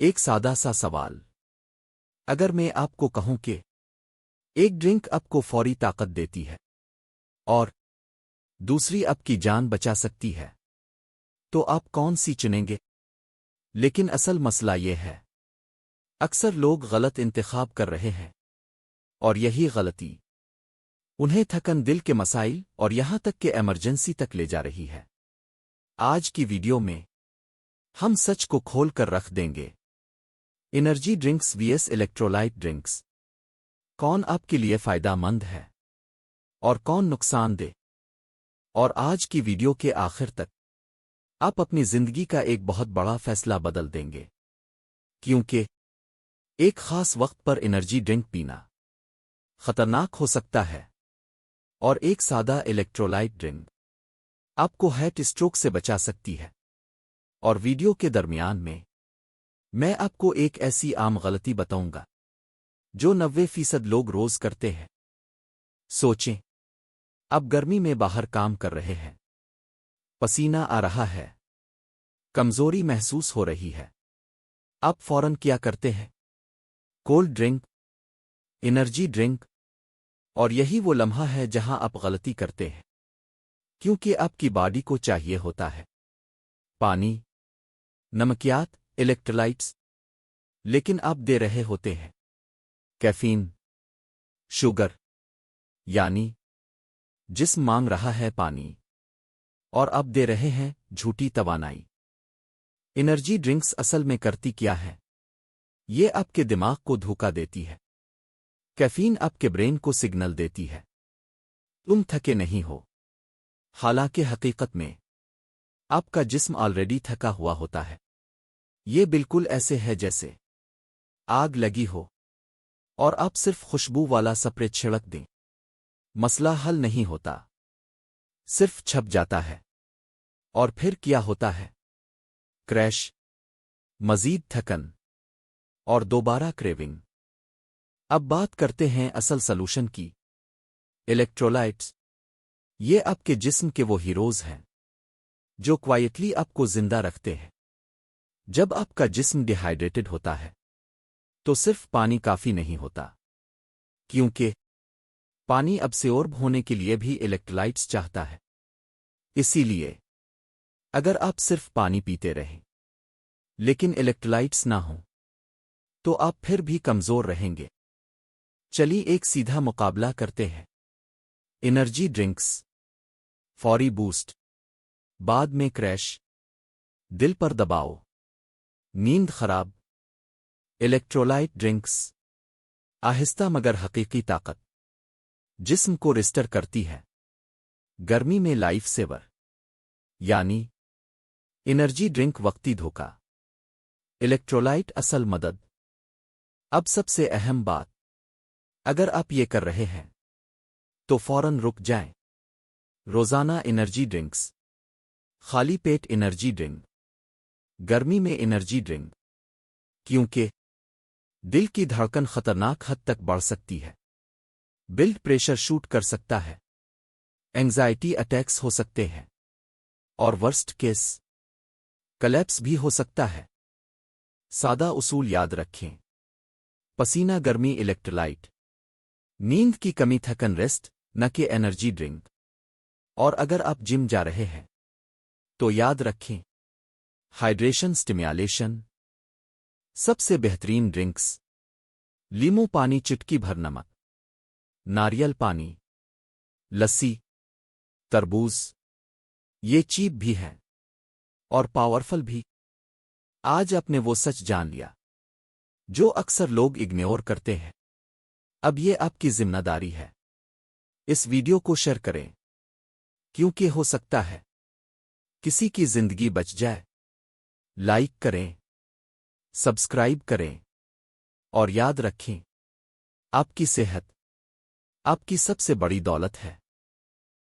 ایک سادہ سا سوال، اگر میں آپ کو کہوں کہ ایک ڈرنک آپ کو فوری طاقت دیتی ہے اور دوسری آپ کی جان بچا سکتی ہے، تو آپ کون سی چنیں گے؟ لیکن اصل مسئلہ یہ ہے، اکثر لوگ غلط انتخاب کر رہے ہیں، اور یہی غلطی انہیں تھکن، دل کے مسائل اور یہاں تک کہ ایمرجنسی تک لے جا رہی ہے۔ آج کی ویڈیو میں ہم سچ کو کھول کر رکھ دیں گے، energy drinks V S electrolyte drinks, کون آپ کے لیے فائدہ مند ہے اور کون نقصان دہ۔ اور آج کی ویڈیو کے آخر تک آپ اپنی زندگی کا ایک بہت بڑا فیصلہ بدل دیں گے، کیونکہ ایک خاص وقت پر انرجی ڈرنک پینا خطرناک ہو سکتا ہے، اور ایک سادہ الیکٹرولائٹ ڈرنک آپ کو ہارٹ اسٹروک سے بچا سکتی ہے۔ اور ویڈیو کے درمیان میں آپ کو ایک ایسی عام غلطی بتاؤں گا جو 90% لوگ روز کرتے ہیں۔ سوچیں، اب گرمی میں باہر کام کر رہے ہیں، پسینہ آ رہا ہے، کمزوری محسوس ہو رہی ہے، آپ فوراً کیا کرتے ہیں؟ Cold drink, energy drink. اور یہی وہ لمحہ ہے جہاں آپ غلطی کرتے ہیں، کیونکہ آپ کی باڈی کو چاہیے ہوتا ہے پانی، نمکیات، الیکٹرولائٹس، لیکن آپ دے رہے ہوتے ہیں کیفین، شوگر، یعنی جسم مانگ رہا ہے پانی، اور آپ دے رہے ہیں جھوٹی توانائی۔ انرجی ڈرنکس اصل میں کرتی کیا ہے؟ یہ آپ کے دماغ کو دھوکا دیتی ہے۔ کیفین آپ کے برین کو سگنل دیتی ہے تم تھکے نہیں ہو، حالانکہ حقیقت میں آپ کا جسم آلریڈی تھکا ہوا ہوتا ہے۔ یہ بالکل ایسے ہے جیسے آگ لگی ہو اور آپ صرف خوشبو والا سپرے چھڑک دیں، مسئلہ حل نہیں ہوتا، صرف چھپ جاتا ہے۔ اور پھر کیا ہوتا ہے؟ کریش، مزید تھکن، اور دوبارہ کریونگ۔ اب بات کرتے ہیں اصل سلوشن کی، الیکٹرولائٹس۔ یہ آپ کے جسم کے وہ ہیروز ہیں جو کوائٹلی آپ کو زندہ رکھتے ہیں۔ جب آپ کا جسم ڈی ہائیڈریٹڈ ہوتا ہے تو صرف پانی کافی نہیں ہوتا، کیونکہ پانی ابسورب ہونے کے لیے بھی الیکٹرولائٹس چاہتا ہے۔ اسی لیے اگر آپ صرف پانی پیتے رہیں لیکن الیکٹرولائٹس نہ ہوں تو آپ پھر بھی کمزور رہیں گے۔ چلیے ایک سیدھا مقابلہ کرتے ہیں، انرجی ڈرنکس، فوری بوسٹ، بعد میں کریش، دل پر دباؤ، نیند خراب۔ الیکٹرولائٹ ڈرنکس، آہستہ مگر حقیقی طاقت، جسم کو ریسٹر کرتی ہے، گرمی میں لائف سیور۔ یعنی انرجی ڈرنک وقتی دھوکا، الیکٹرولائٹ اصل مدد۔ اب سب سے اہم بات، اگر آپ یہ کر رہے ہیں تو فوراً رک جائیں۔ روزانہ انرجی ڈرنکس، خالی پیٹ انرجی ڈرنک، گرمی میں انرجی ڈرنک، کیونکہ دل کی دھڑکن خطرناک حد تک بڑھ سکتی ہے، بلڈ پریشر شوٹ کر سکتا ہے، اینگزائٹی اٹیکس ہو سکتے ہیں، اور ورسٹ کیس کلیپس بھی ہو سکتا ہے۔ سادہ اصول یاد رکھیں، پسینہ گرمی الیکٹرولائٹ، نیند کی کمی تھکن ریسٹ، نہ کہ انرجی ڈرنک۔ اور اگر آپ جم جا رہے ہیں تو یاد رکھیں، ہائیڈریشن سٹیمیولیشن، سب سے بہترین ڈرنکس، لیمو پانی، چٹکی بھر نمک، ناریل پانی، لسی، تربوز۔ یہ چیپ بھی ہے اور پاورفل بھی۔ آج آپ نے وہ سچ جان لیا جو اکثر لوگ اگنور کرتے ہیں۔ اب یہ آپ کی ذمہ داری ہے، اس ویڈیو کو شیئر کریں، کیونکہ ہو سکتا ہے کسی کی زندگی بچ جائے۔ لائک کریں، سبسکرائب کریں، اور یاد رکھیں، آپ کی صحت آپ کی سب سے بڑی دولت ہے۔